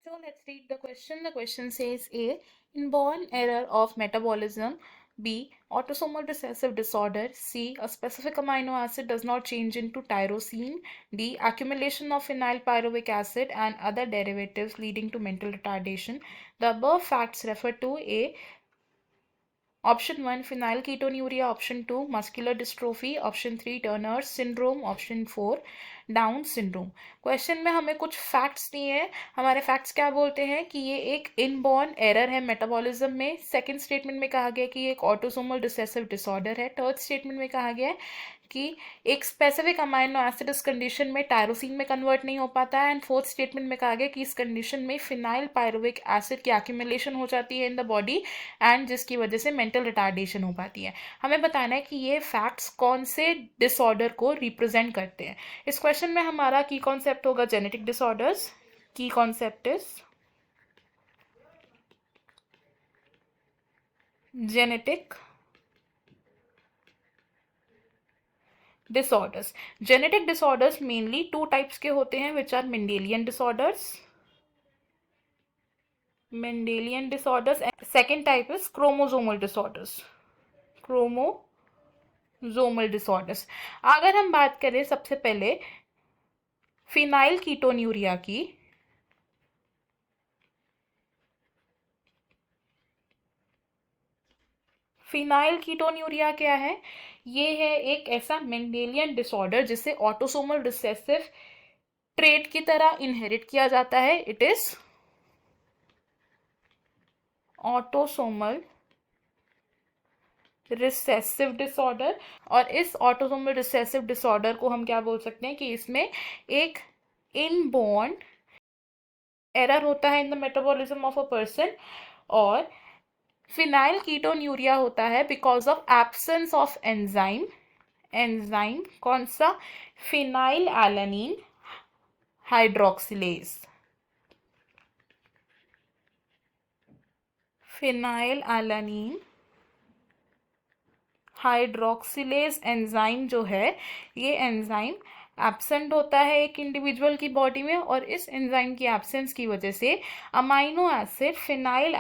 So let's read the question. The question says A. Inborn error of metabolism. B. Autosomal recessive disorder. C. A specific amino acid does not change into tyrosine. D. Accumulation of phenylpyruvic acid and other derivatives leading to mental retardation. The above facts refer to A. Option 1 phenylketonuria, option 2 muscular dystrophy, option 3 Turner's syndrome, option 4 down syndrome. Question में हमें कुछ facts दिए हैं। हमारे facts क्या बोलते हैं कि ये एक इनबॉर्न एरर है मेटाबॉलिज्म में। सेकंड स्टेटमेंट में कहा गया कि ये एक ऑटोसोमल रिसेसिव डिसऑर्डर है। थर्ड स्टेटमेंट में कहा गया है कि एक स्पेसिफिक अमाइनो एसिड इस कंडीशन में टायरोसिन में कन्वर्ट नहीं हो पाता है। एंड फोर्थ स्टेटमेंट में कहा गया कि इस कंडीशन में फिनाइल पायरुविक एसिड की एक्यूमुलेशन हो जाती है इन द बॉडी एंड जिसकी वजह से मेंटल रिटार्डेशन हो पाती है। हमें बताना है कि ये फैक्ट्स कौन से डिसऑर्डर को रिप्रेजेंट करते हैं। इस क्वेश्चन में हमारा की कॉन्सेप्ट होगा जेनेटिक डिसऑर्डर्स। की concept is genetic disorders. Genetic disorders mainly two types के होते हैं which are Mendelian disorders. Mendelian disorders and second type is chromosomal disorders. Chromosomal disorders. अगर हम बात करें सबसे पहले फिनाइल कीटोन्यूरिया की, फिनाइल कीटोन्यूरिया क्या है? ये है एक ऐसा मेंडेलियन डिसऑर्डर जिसे ऑटोसोमल रिसेसिव ट्रेट की तरह इनहेरिट किया जाता है। It is autosomal recessive disorder. और इस ऑटोसोमल रिसेसिव डिसऑर्डर को हम क्या बोल सकते हैं कि इसमें एक इनबॉर्न एरर होता है in the metabolism of a person. और फिनाइल कीटोन्यूरिया होता है because of absence of enzyme कौन सा? Phenyl alanine hydroxylase. Phenyl alanine hydroxylase enzyme जो है, ये एंजाइम एब्सेंट होता है एक इंडिविजुअल की बॉडी में और इस एंजाइम की एब्सेंस की वजह से amino acid phenyl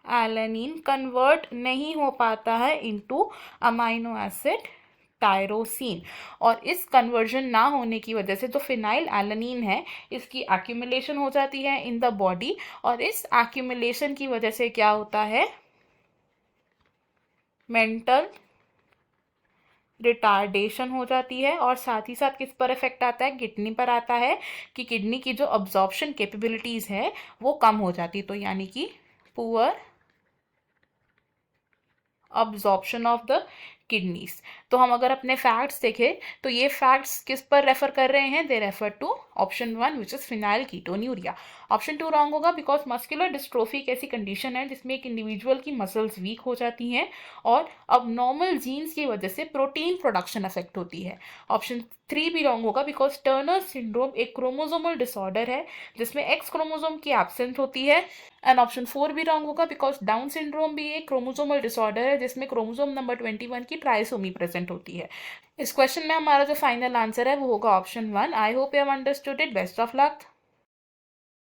alanine convert नहीं हो पाता है इनटू अमाइनो एसिड टायरोसिन। और इस कन्वर्जन ना होने की वजह से जो फिनाइल एलानिन है इसकी एक्यूमुलेशन हो जाती है इन द बॉडी और इस एक्यूमुलेशन की वजह से क्या होता है? मेंटल रिटार्डेशन हो जाती है। और साथ ही साथ किस पर इफेक्ट आता है? किडनी पर आता है कि किडनी की जो अब्जॉर्प्शन कैपेबिलिटीज है वो कम हो जाती है। तो यानी कि poor absorption of the kidneys. तो हम अगर अपने फैक्ट्स देखें तो ये फैक्ट्स किस पर रेफर कर रहे हैं? They refer to option 1 which is phenylketonuria. Option 2 wrong होगा बिकॉज मस्कुलर डिस्ट्रोफी एक ऐसी कंडीशन है जिसमें एक इंडिविजुअल की मसल्स वीक हो जाती हैं और अब नॉर्मल जीन्स की वजह से प्रोटीन प्रोडक्शन अफेक्ट होती है। ऑप्शन 3 भी रॉन्ग होगा बिकॉज टर्नर सिंड्रोम एक क्रोमोसोमल डिसऑर्डर है जिसमें एक्स क्रोमोसोम की एब्सेंट होती है। एंड ऑप्शन 4 भी रॉन्ग होगा बिकॉज डाउन सिंड्रोम भी एक क्रोमोसोमल डिसऑर्डर है जिसमें क्रोमोसोम नंबर 21 की ट्राइसोमी प्रेजेंट होती है। इस क्वेश्चन में हमारा जो फाइनल आंसर है वो होगा option 1। I hope you have understood it. Best of luck.